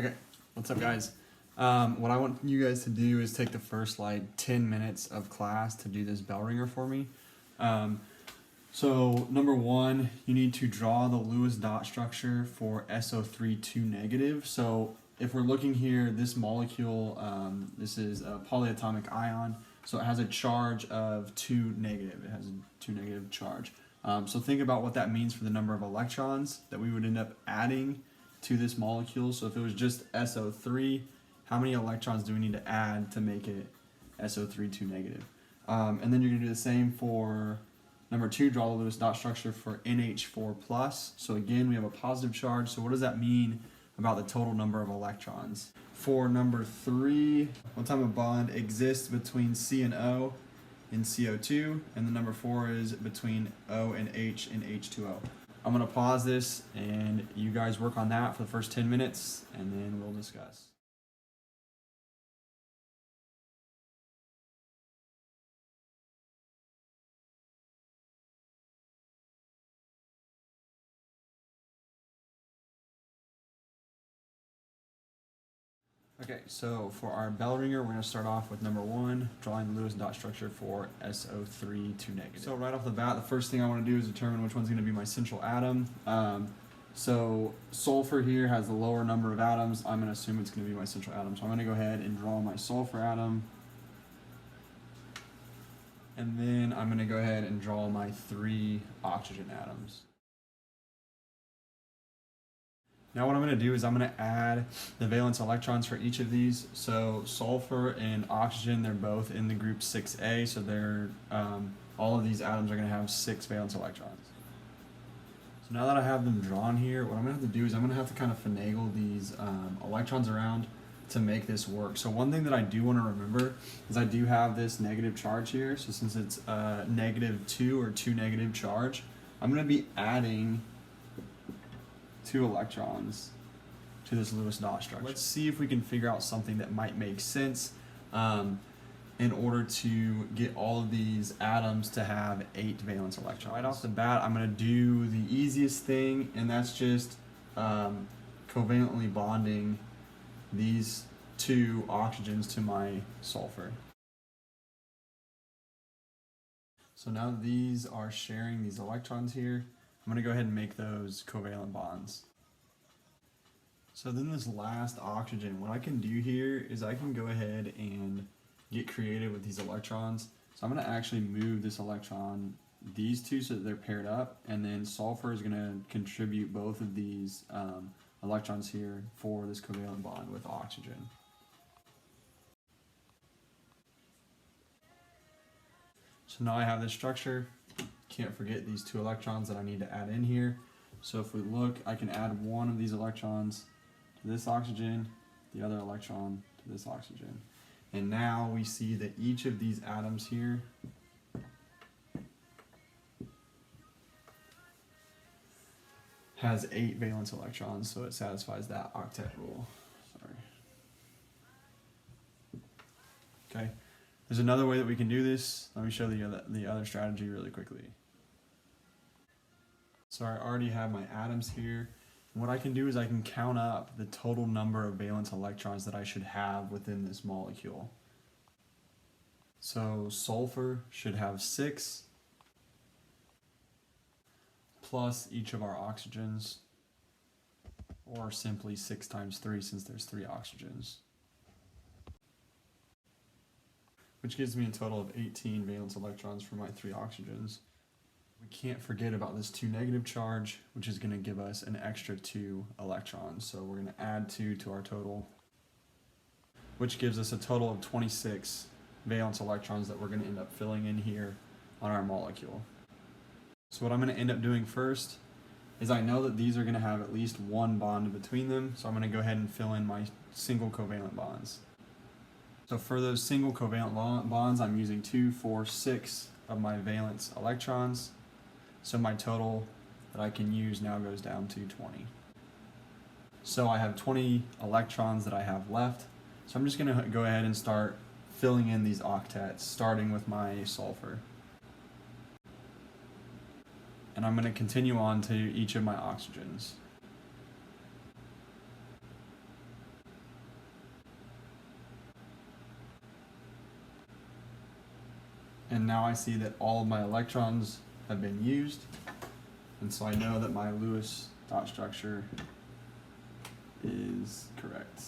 Okay, what's up guys? What I want you guys to do is take the first like 10 minutes of class to do this bell ringer for me. So number one, you need to draw the Lewis dot structure for SO3 2 negative. So if we're looking here, this molecule, this is a polyatomic ion, so it has a charge of 2 negative. It has a 2 negative charge. So think about what that means for the number of electrons that we would end up adding to this molecule. So if it was just SO3, how many electrons do we need to add to make it SO3 2 negative? And then you're gonna do the same for number two, draw the Lewis dot structure for NH4 plus. So again, we have a positive charge. So what does that mean about the total number of electrons? For number three, what type of bond exists between C and O in CO2? And the number four is between O and H in H2O. I'm gonna pause this and you guys work on that for the first 10 minutes and then we'll discuss. Okay, so for our bell ringer, we're gonna start off with number one, drawing the Lewis dot structure for SO3 2 negative. So right off the bat, the first thing I wanna do is determine which one's gonna be my central atom. So sulfur here has the lower number of atoms. I'm gonna assume it's gonna be my central atom. So I'm gonna go ahead and draw my sulfur atom. And then I'm gonna go ahead and draw my 3 oxygen atoms. Now what I'm going to do is I'm going to add the valence electrons for each of these. So sulfur and oxygen, they're both in the group 6A, so they're all of these atoms are going to have 6 valence electrons. So now that I have them drawn here, what I'm going to have to do is I'm going to have to kind of finagle these electrons around to make this work. So one thing that I do want to remember is I do have this negative charge here. So since it's -2 or 2 negative charge, I'm going to be adding 2 electrons to this Lewis dot structure. Let's see if we can figure out something that might make sense in order to get all of these atoms to have 8 valence electrons. Right off the bat, I'm going to do the easiest thing, and that's just covalently bonding these 2 oxygens to my sulfur. So now that these are sharing these electrons here, I'm going to go ahead and make those covalent bonds. So then this last oxygen, what I can do here is I can go ahead and get creative with these electrons. So I'm going to actually move this electron, these 2, so that they're paired up, and then sulfur is going to contribute both of these electrons here for this covalent bond with oxygen. So now I have this structure. Can't forget these 2 electrons that I need to add in here. So if we look, I can add one of these electrons to this oxygen, the other electron to this oxygen. And now we see that each of these atoms here has 8 valence electrons, so it satisfies that octet rule. Sorry. Okay. There's another way that we can do this. Let me show the other strategy really quickly. So I already have my atoms here. And what I can do is I can count up the total number of valence electrons that I should have within this molecule. So sulfur should have 6 plus each of our oxygens, or simply 6 times 3 since there's 3 oxygens, which gives me a total of 18 valence electrons for my 3 oxygens. We can't forget about this 2 negative charge, which is going to give us an extra 2 electrons. So we're going to add 2 to our total, which gives us a total of 26 valence electrons that we're going to end up filling in here on our molecule. So what I'm going to end up doing first is I know that these are going to have at least one bond between them, so I'm going to go ahead and fill in my single covalent bonds. So for those single covalent bonds, I'm using 2, 4, 6 of my valence electrons. So my total that I can use now goes down to 20. So I have 20 electrons that I have left. So I'm just going to go ahead and start filling in these octets, starting with my sulfur. And I'm going to continue on to each of my oxygens. And now I see that all of my electrons have been used. And so I know that my Lewis dot structure is correct.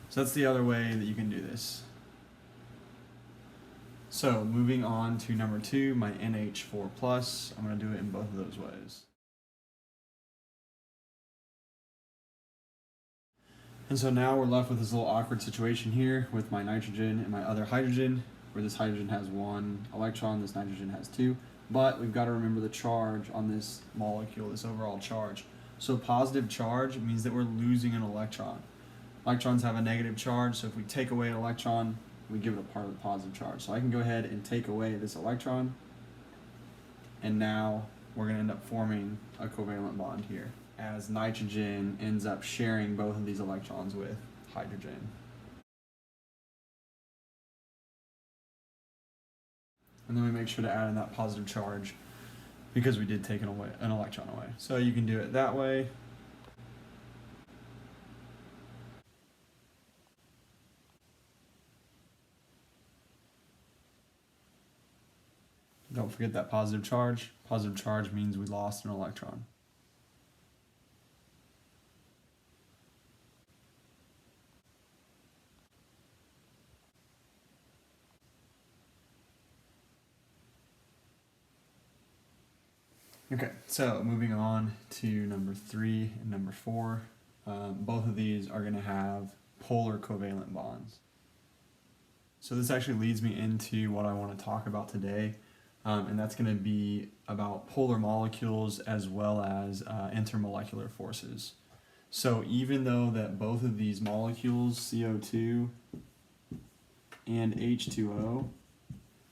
So that's the other way that you can do this. So moving on to number 2, my NH4+, I'm going to do it in both of those ways. And so now we're left with this little awkward situation here with my nitrogen and my other hydrogen, where this hydrogen has 1 electron, this nitrogen has 2. But we've got to remember the charge on this molecule, this overall charge. So positive charge means that we're losing an electron. Electrons have a negative charge, so if we take away an electron, we give it a part of the positive charge. So I can go ahead and take away this electron, and now we're going to end up forming a covalent bond here, as nitrogen ends up sharing both of these electrons with hydrogen. And then we make sure to add in that positive charge because we did take an electron away. So you can do it that way. Don't forget that positive charge. Positive charge means we lost an electron. Okay, so moving on to number 3 and number 4. Both of these are going to have polar covalent bonds. So this actually leads me into what I want to talk about today, and that's going to be about polar molecules as well as intermolecular forces. So even though that both of these molecules, CO2 and H2O,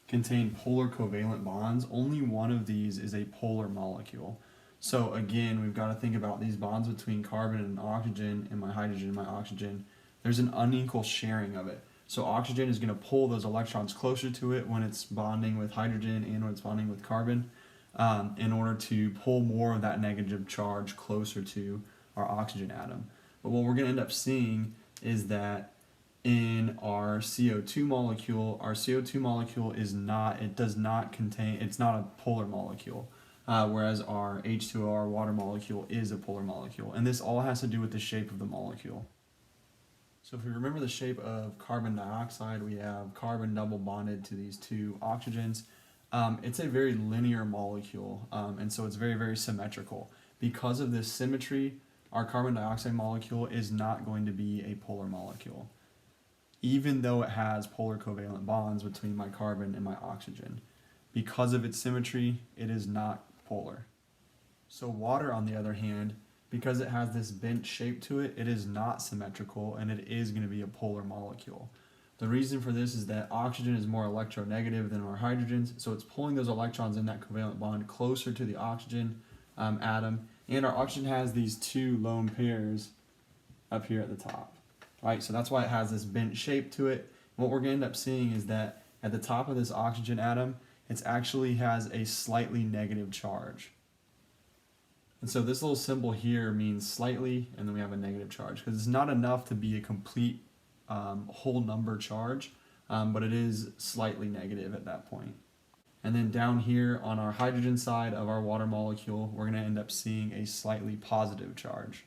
contain polar covalent bonds, only one of these is a polar molecule. So again, we've got to think about these bonds between carbon and oxygen, and my hydrogen and my oxygen. There's an unequal sharing of it. So oxygen is going to pull those electrons closer to it when it's bonding with hydrogen and when it's bonding with carbon, in order to pull more of that negative charge closer to our oxygen atom. But what we're going to end up seeing is that in our CO2 molecule is not, it's not a polar molecule, whereas our H2O, our water molecule, is a polar molecule. And this all has to do with the shape of the molecule. So if we remember the shape of carbon dioxide, we have carbon double bonded to these 2 oxygens. It's a very linear molecule, and so it's very, very symmetrical. Because of this symmetry, our carbon dioxide molecule is not going to be a polar molecule, even though it has polar covalent bonds between my carbon and my oxygen. Because of its symmetry, it is not polar. So water, on the other hand, because it has this bent shape to it, it is not symmetrical, and it is going to be a polar molecule. The reason for this is that oxygen is more electronegative than our hydrogens, so it's pulling those electrons in that covalent bond closer to the oxygen atom, and our oxygen has these 2 lone pairs up here at the top. Right, so that's why it has this bent shape to it. What we're going to end up seeing is that at the top of this oxygen atom, it actually has a slightly negative charge. And so this little symbol here means slightly, and then we have a negative charge, because it's not enough to be a complete whole number charge, but it is slightly negative at that point. And then down here on our hydrogen side of our water molecule, we're going to end up seeing a slightly positive charge.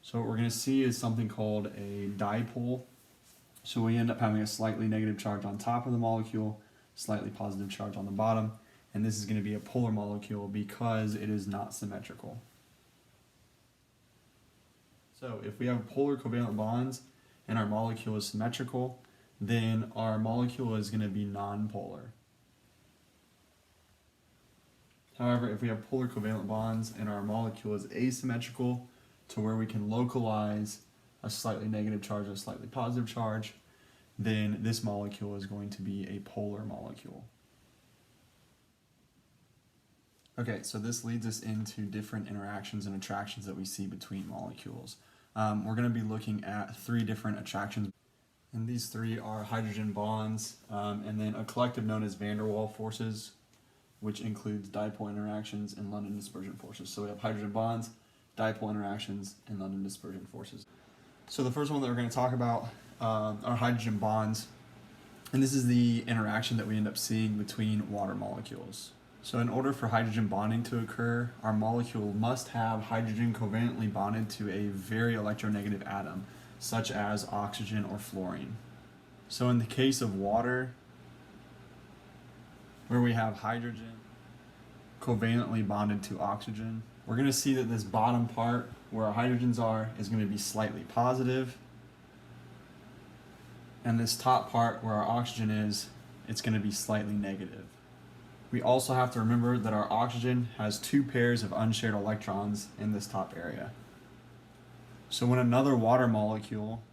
So what we're going to see is something called a dipole. So we end up having a slightly negative charge on top of the molecule, slightly positive charge on the bottom, and this is going to be a polar molecule because it is not symmetrical. So if we have polar covalent bonds and our molecule is symmetrical, then our molecule is going to be nonpolar. However, if we have polar covalent bonds and our molecule is asymmetrical, to where we can localize a slightly negative charge and a slightly positive charge, then this molecule is going to be a polar molecule. Okay, so this leads us into different interactions and attractions that we see between molecules. We're going to be looking at 3 different attractions, and these 3 are hydrogen bonds, and then a collective known as van der Waals forces, which includes dipole interactions and London dispersion forces. So we have hydrogen bonds, dipole interactions, and London dispersion forces. So the first one that we're going to talk about are hydrogen bonds. And this is the interaction that we end up seeing between water molecules. So in order for hydrogen bonding to occur, our molecule must have hydrogen covalently bonded to a very electronegative atom, such as oxygen or fluorine. So in the case of water, where we have hydrogen covalently bonded to oxygen, we're going to see that this bottom part where our hydrogens are is going to be slightly positive, and this top part where our oxygen is, it's going to be slightly negative. We also have to remember that our oxygen has 2 pairs of unshared electrons in this top area. So when another water molecule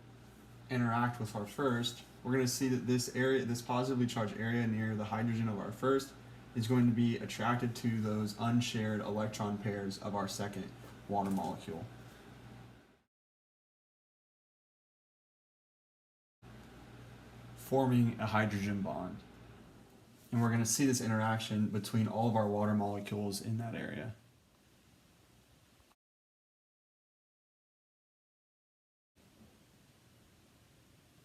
interact with our first, we're going to see that this area, this positively charged area near the hydrogen of our first, is going to be attracted to those unshared electron pairs of our second water molecule. Forming a hydrogen bond. And we're going to see this interaction between all of our water molecules in that area.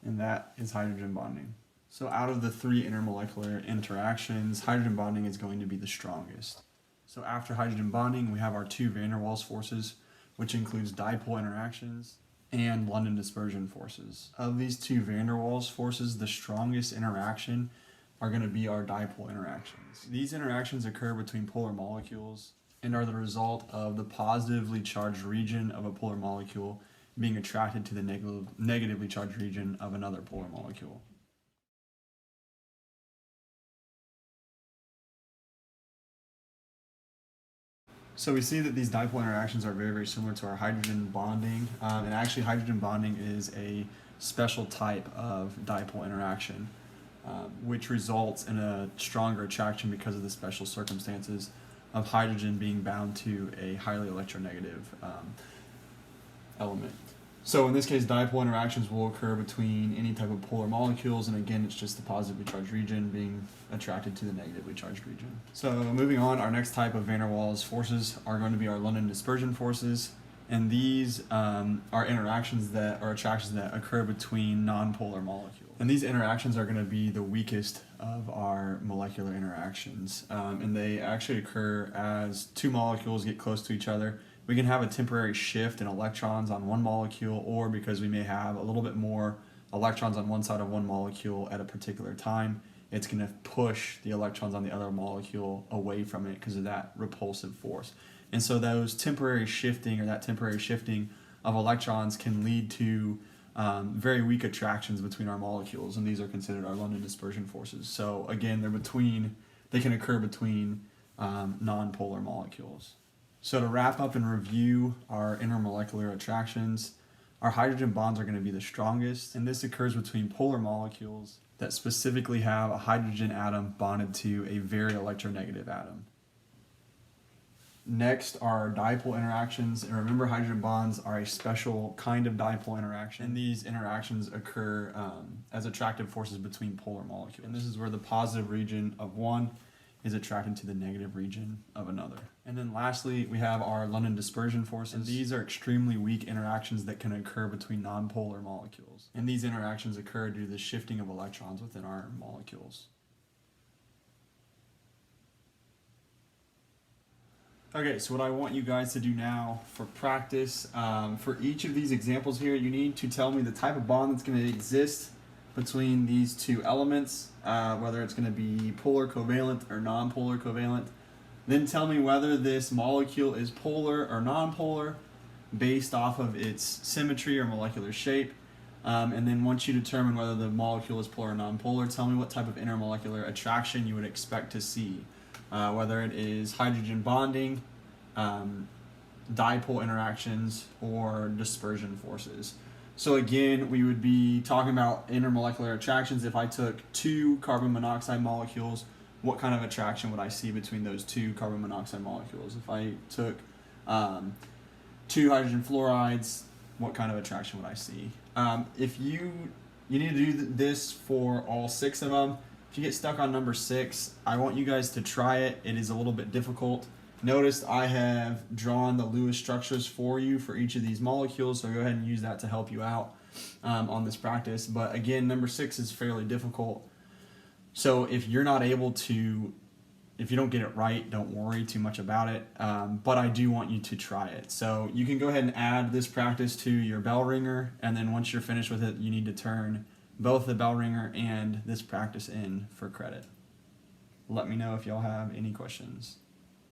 And that is hydrogen bonding. So out of the 3 intermolecular interactions, hydrogen bonding is going to be the strongest. So after hydrogen bonding, we have our 2 van der Waals forces, which includes dipole interactions and London dispersion forces. Of these 2 van der Waals forces, the strongest interaction are going to be our dipole interactions. These interactions occur between polar molecules and are the result of the positively charged region of a polar molecule being attracted to the negatively charged region of another polar molecule. So we see that these dipole interactions are very, very similar to our hydrogen bonding, and actually hydrogen bonding is a special type of dipole interaction, which results in a stronger attraction because of the special circumstances of hydrogen being bound to a highly electronegative element. So in this case, dipole interactions will occur between any type of polar molecules, and again, it's just the positively charged region being attracted to the negatively charged region. So moving on, our next type of van der Waals forces are going to be our London dispersion forces, and these are interactions that are attractions that occur between nonpolar molecules. And these interactions are going to be the weakest of our molecular interactions, and they actually occur as 2 molecules get close to each other. We can have a temporary shift in electrons on one molecule, or because we may have a little bit more electrons on one side of one molecule at a particular time, it's going to push the electrons on the other molecule away from it because of that repulsive force. And so those temporary shifting, or that temporary shifting of electrons, can lead to very weak attractions between our molecules, and these are considered our London dispersion forces. So again, they can occur between nonpolar molecules. So to wrap up and review our intermolecular attractions, our hydrogen bonds are going to be the strongest, and this occurs between polar molecules that specifically have a hydrogen atom bonded to a very electronegative atom. Next are dipole interactions, and remember, hydrogen bonds are a special kind of dipole interaction, and these interactions occur as attractive forces between polar molecules. And this is where the positive region of one is attracted to the negative region of another. And then lastly, we have our London dispersion forces. And these are extremely weak interactions that can occur between nonpolar molecules. And these interactions occur due to the shifting of electrons within our molecules. Okay, so what I want you guys to do now for practice, for each of these examples here, you need to tell me the type of bond that's going to exist between these 2 elements, whether it's going to be polar covalent or nonpolar covalent. Then tell me whether this molecule is polar or nonpolar based off of its symmetry or molecular shape. And then once you determine whether the molecule is polar or nonpolar, tell me what type of intermolecular attraction you would expect to see, whether it is hydrogen bonding, dipole interactions, or dispersion forces. So again, we would be talking about intermolecular attractions. If I took 2 carbon monoxide molecules, what kind of attraction would I see between those 2 carbon monoxide molecules? If I took 2 hydrogen fluorides, what kind of attraction would I see? If you need to do this for all 6 of them. If you get stuck on number 6, I want you guys to try it. It is a little bit difficult. Notice I have drawn the Lewis structures for you for each of these molecules, so go ahead and use that to help you out on this practice. But again, number 6 is fairly difficult. So if you're not able to, if you don't get it right, don't worry too much about it. But I do want you to try it. So you can go ahead and add this practice to your bell ringer, and then once you're finished with it, you need to turn both the bell ringer and this practice in for credit. Let me know if y'all have any questions.